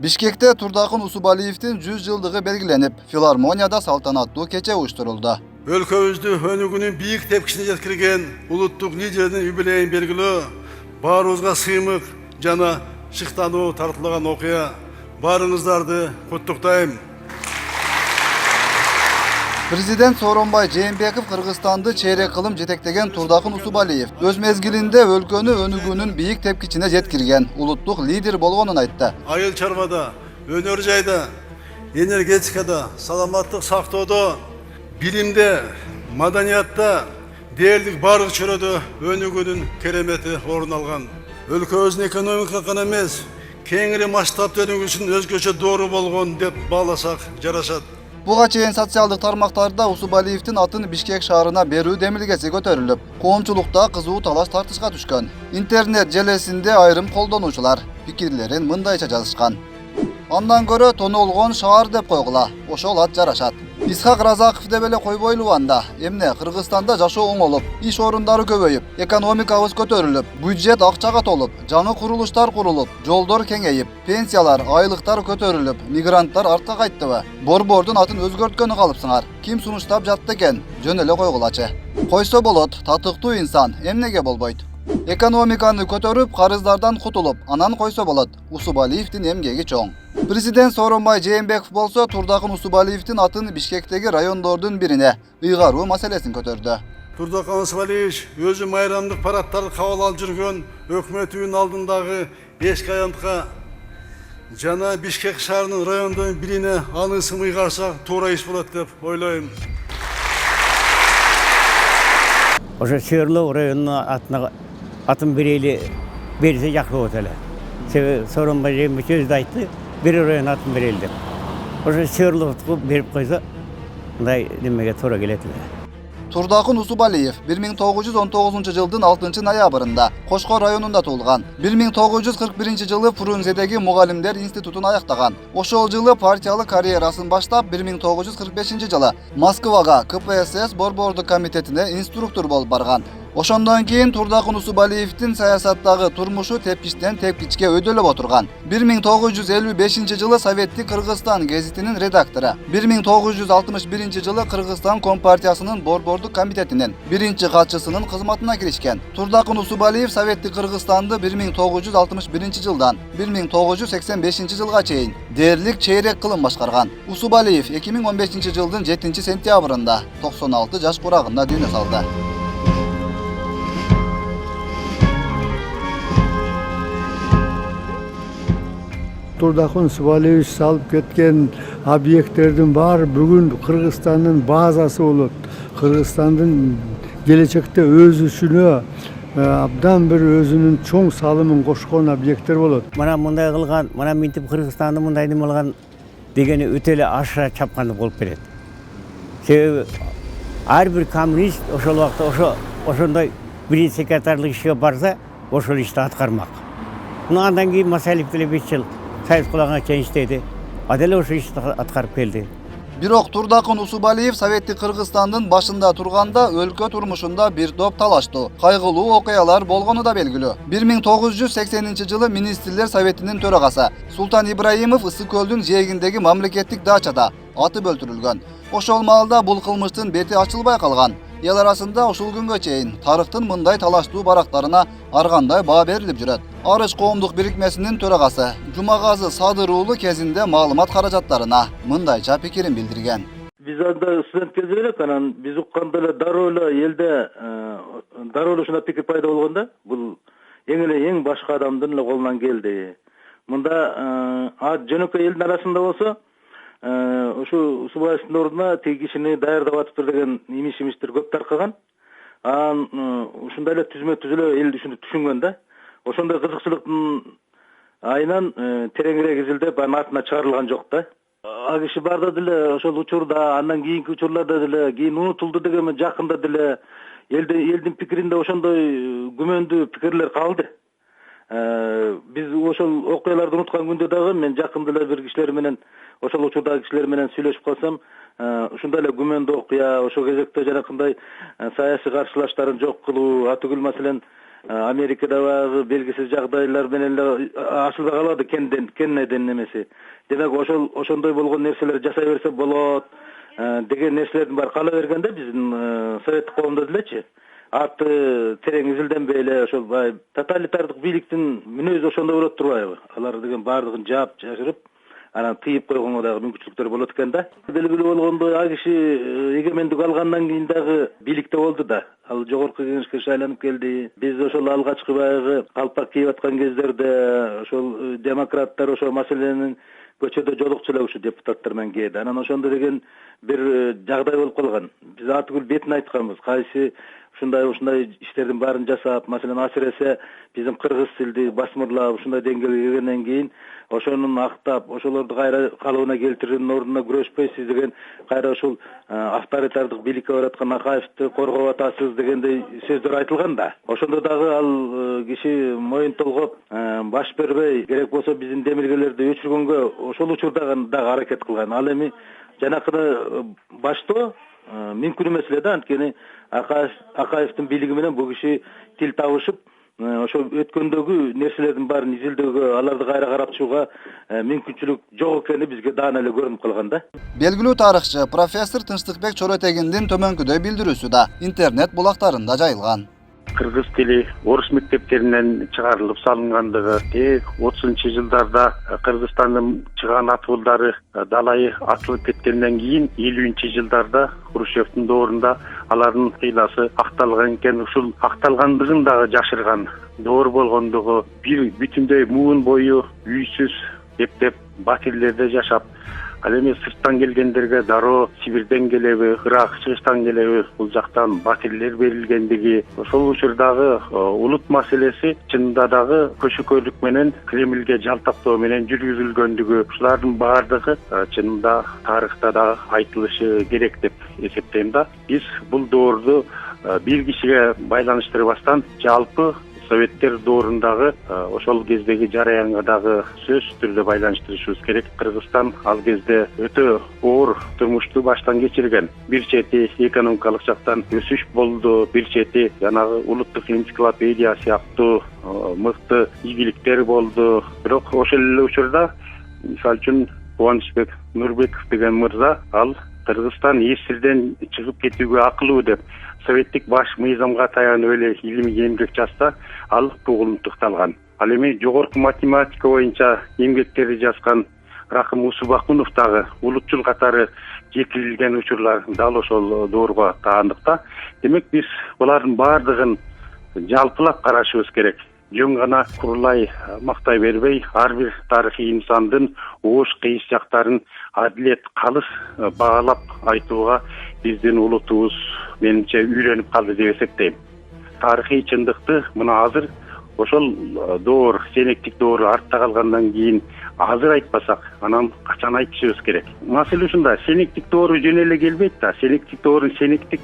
Бишкекте Турдакын Усубалиевдин 100 жылдыгы белгиленип, филармонияда салтанаттуу кече уюштурулду. Өлкөбүздү өнүгүүнүн бийик тепкичине жеткирген улуттук лидердин юбилейин белгилөө баарыбызга сыймык жана шыктануу тартылган окуя. Баарыңыздарды куттуктайм. Президент Сооронбай Жээнбеков Кыргызстанды чейрек кылым жетектеген Турдакын Усубалиев өз мезгилинде өлкөнү өнүгүүнүн бийик тепкичине жеткирген улуттук лидер болгонун айтты. Айыл чарбада, өнөр жайда, энергетикада, саламаттык сактоодо, билимде, маданиятта, дээрлик барлык чөйрөдө өнүгүүнүн керемети орун алган. Өлкөбүздүн экономикалык гана эмес, кеңири масштабта өнүгүү үчүн өзгөчө доору болгон деп бааласак жарашат. Буга чейин социалдык тармактарда Усубалиевдин атын Бишкек шаарына берүү демилгеси көтөрүлүп, коомчулукта кызуу талаш тартышка түшкөн. Интернет желесинде айрым колдонуучулар пикирлерин мындайча жазышкан. Андан көрө тонолгон шаар деп койгула, ошол ат жарашат. Исхак Разаков деп эле койбойлу анда. Эмне Кыргызстанда жашоо оңолуп, иш орундары көбөйүп, экономикабыз көтөрүлүп, бюджет акчага толуп, жаңы курулуштар курулуп, жолдор кеңейип, пенсиялар, айлыктар көтөрүлүп, мигранттар артка кайттыбы? Борбордун атын өзгөрткөнү калыпсыңар. Ким сунуштап жатты экен? Жөн эле койгулачы. Койсо болот, татыктуу инсан, эмнеге болбойт? Экономиканы көтөрүп, карыздардан кутулуп, анан койсо болот. Усубалиевдин эмгеги чоң. Президент Сооронбай Жээнбеков болсо Турдакын Усубалиевдин атын Бишкектеги райондордун бирине ыйгаруу маселесин көтөрдү. Турдакын Усубалиевич өзү майрамдык парадтарды кабыл алып жүргөн өкмөтүнүн алдындагы эски аянтка жана Бишкек шаарынын райондордун бирине анысын ыйгарсак туура иш болот деп ойлойм. Ошо Сырлуу районунун атын берсе жакшы болот эле. Себеби Сооронбай Жээнбеков өзү айтты, бир район атын берели деп. Ошо Сырлуутку берип койсо, мындай немеге туура келет эле. Турдакын Усубалиев 1919 жылдын 6 ноябрында Кошко районунда туулган. 1941 жылы Фрунзедеги мугалимдер институтун аяктаган. Ошол жылы партиялык карьерасын баштап 1945 жылы Москвага КПСС борбордук комитетине инструктор болуп барган. Ошондон кийин Турдакын Усубалиевдин саясаттагы турмушу тепкичтен тепкичке өйдөлөп отурган. 1955 жылы Советтик Кыргызстан гезитинин редактору, 1961 жылы Кыргызстан Компартиясынын борбордук комитетинин биринчи катчысынын кызматына киришкен. Турдакын Усубалиев Советтик Кыргызстанды 1961 жылдан 1985 жылга чейин дээрлик чейрек кылым башкарган. Усубалиев 2015 жылдын 7 сентябрында 96 жаш курагында дүйнө салды. Турдакын Усубалиевич салып кеткен объекттердин баары бүгүн Кыргызстандын базасы болот. Кыргызстандын келечекте өзүшүнө абдан бир өзүнүн чоң салымын кошкон объекттер болот. Мына мындай кылган, мына минтип Кыргызстанды мындай неме кылган дегени өтө эле аша чапкандык болуп берет. Себеби ар бир коммунист ошол убакта ошондой бир секретарлык ишке барса, ошол ишти аткармак. Андан кийин Масалиев деле 5 жыл Союз кулаган чейин иштеди. Аделе ошо ишти аткарып келди. Бирок Турдакын Усубалиев Советтик Кыргызстандын башында турганда өлкө турмушунда бир топ талаштуу, кайгылуу окуялар болгону да белгилүү. 1980 жылы Министрлер Советинин төрагасы Султан Ибраимов Ысык көлдүн жээгиндеги мамлекеттик дачада атып өлтүрүлгөн. Ошол маалда бул кылмыштын бети ачылбай калган. Эл арасында ушул күнгө чейин тарыхтын мындай талаштуу барактарына ар кандай баа берилип жүрөт. Арыш коомдук бирикмесинин төрагасы Жумагазы Садыр уулу кезинде маалымат каражаттарына мындайча пикирин билдирген. Биз анда студент кезде элек, анан биз укканда эле дароо эле элде дароо эле ушундай пикир пайда болгондо, бул эң башка адамдын эле колунан келди. Мында жөнөкөй элдин арасында болсо ушу Усубалиевдин ордуна тиги кишини даярдап атыптыр деген имиш-имиштер көп таркаган. Анан ушундай эле түзмө-түз эле эл ушуну түшүнгөн да. Ошондой кызыкчылыктын айынан тереңирээк изилдеп анын артына чыгарылган жок да. А киши барда деле ошол учурда, андан кийинки учурларда деле, кийин унутулду дегенмен жакында деле элдин пикиринде ошондой күмөндүү пикирлер калды. Биз ошол окуяларды унуткан күндө дагы мен жакында эле бир кишилер менен, ошол учурдагы кишилер менен сүйлөшүп калсам, ушундай эле күмөндүү окуя, ошол кезекте жанакындай саясий каршылаштарын жок кылуу, атүгүл маселен Amerikada bagы belgisiz жагдайлар менен эле ашылбай калады кенден немеси. Демек ошондой болгон нерселер жасай берсе болот деген нерселердин баары кала бергенде биздин советтик коомдо делечи арты терең изилденбей эле ошол баягы тоталитардык бийликтин мүнөзү ошондой болот турбайбы? Алар деген баардыгын жаап жашырып анан тыйып койгонго дагы мүмкүнчүлүктөр болот экен да. Белгилүү болгондой ал киши эгемендик алгандан кийин дагы бийликте болду да. Ал жогорку кеңешке шайланып келди. Биз ошол алгачкы баягы калпак кийип аткан кездерде ошол демократтар ошол маселенин көчөдө жолукчулап ушу депутаттар менен кээди. Анан ошондо деген бир жагдай болуп калган. Биз атүгүл бетин айтканбыз. Кайсы ушундай иштердин баарын жасап, маселен асыресе биздин кыргыз тилди басмырлап ушундай деңгээлге келгенден кийин ошонун актап, ошолорду кайра калыбына келтирүүнүн ордуна күрөшпөйсүз деген кайра ушул авторитардык бийликке бараткан Акаевди коргоп атасыз дегендей сөздөр айтылган да. Ошондо дагы ал киши моюн толгоп баш бербей, керек болсо биздин демилгелерди өчүргөнгө ошол учурда дагы аракет кылган. Ал эми жанакыны баштоо мүмкүн эмес эле да, анткени Акаевдин бийлиги менен бул киши тил табышып, ошол өткөндөгү нерселердин баарын изилдөөгө, аларды кайра карап чыгууга мүмкүнчүлүк жок экени бизге даана эле көрүнүп калган да. Белгилүү тарыхчы профессор Тынчтыкбек Чоротегиндин төмөнкүдөй билдирүүсү да интернет булактарында жайылган. Кыргыз тили орус мектептеринен чыгарылып салынгандыгы, 30-жылдарда Кыргызстандын чыган атуулдары далайы атылып кеткенден кийин 50-жылдарда Хрущевдин доорунда алардын кыйласы акталган экен, ушул акталгандыгын дагы жашырган. Доор болгондугу бир бүтүндөй муун бою үйсүз эптеп батирлерде жашап, ал эми сырттан келгендерге дароо Сибирден келеби, Ирак, чыгыштан келеби, бул жактан батирлер берилгендиги, ошол учурдагы улут маселеси чынында дагы көчөкөлүк менен Кремльге жалтактоо менен жүргүзүлгөндүгү, ушулардын баардыгы чынында тарыхта да айтылышы керек деп эсептейм да. Биз бул доорду бир кишиге байланыштырбастан жалпы Советтер доорундагы ошол кездеги жараянга дагы сөзсүз түрдө байланыштырышыбыз керек. Кыргызстан ал кезде өтө оор турмушту баштан кечирген. Бир чети экономикалык жактан өсүш болду, бир чети жанагы улуттук энциклопедия сыяктуу мыкты ийгиликтер болду. Бирок ошол эле учурда мисалы үчүн Кубанычбек Нурбеков деген мырза ал Кыргызстан эсирден чыгып кетүүгө акылуу деп советтик баш мыйзамга таянып эле илимий эмгек жазса, ал тугулунтукталган. Ал эми жогорку математика боюнча эмгектерди жазган Рахым Усубакунов дагы улутчул катары жеткирилген учурлар дал ошол доорго таандыкта. Демек биз булардын баардыгын жалпылап карашыбыз керек. Жөн гана курулай мактай бербей, ар бир тарыхый инсандын оош кыйыш жактарын адилет калыс баалап айтууга биздин улутубуз менимче үйрөнүп калды деп эсептейм. Тарыхый чындыкты мына азыр ошол доор, сенектик доору артта калгандан кийин азыр айтпасак, анан качан айтышыбыз керек. Маселе ушунда, сенектик доору жөн эле келбейт да, сенектик доорун сенектик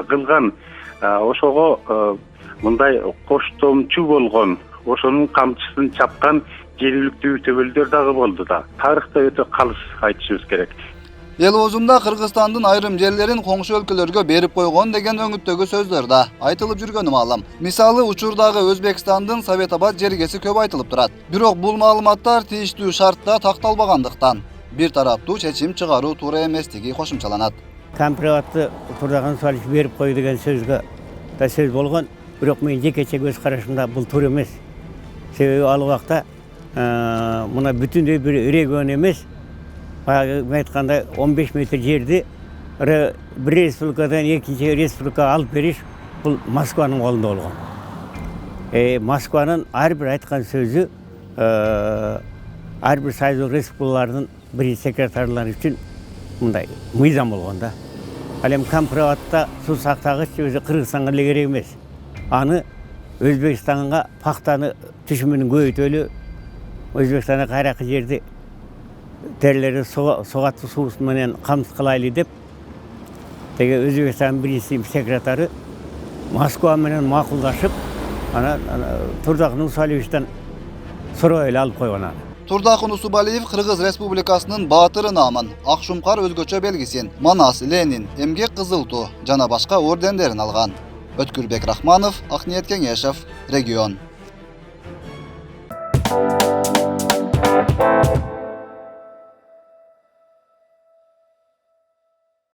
кылган ошого мындай коштомчу болгон, ошонун камчысын чапкан жергиликтүү төбөлдөр дагы болду да. Тарыхта өтө калыс айтышыбыз керек. Эл оозунда Кыргызстандын айрым жерлерин коңшу өлкөлөргө берип койгон деген өңүттөгү сөздөр да айтылып жүргөнү маалым. Мисалы, учурдагы Өзбекстандын Совет Абад жергеси көп айтылып турат. Бирок бул маалыматтар тийиштүү шартта такталбагандыктан бир тараптуу чечим чыгаруу туура эместиги кошумчаланат. Комприватты турдаган суалыш берип кой деген сөзгө да сөз болгон. Бирок мен жекече көз карашымда бул туура эмес. Себеби ал убакта мына бүтүндөй бир регион эмес, баягы айтканда 15 метр жерди бир республикадан экинчи республикага алып бериш бул Москванын колунда болгон. Москванын ар бир айткан сөзү ар бир союздук республикалардын биринчи секретарлары үчүн мындай мыйзам болгон да. Ал эми комприватта суу сактагыч өзү Кыргызстанга эле керек эмес. Аны Өзбекстанга пактаны түшүмүн көбөйтөлү, Өзбекстанга кайракы жерди терлери согаттуу суу менен камсыз кылайлы деп теге Өзбекстандын биринчи секретары Москва менен макулдашып, анан Турдакын Усубалиевичтен суроо эле алып койгон аны. Турдакын Усубалиев Кыргыз Республикасынын баатыры наамын, ак шумкар өзгөчө белгисин, Манас, Ленин, эмгек кызыл туу жана башка ордендерин алган. Өткүрбек Рахманов, Акниет Кеңешев, Регион.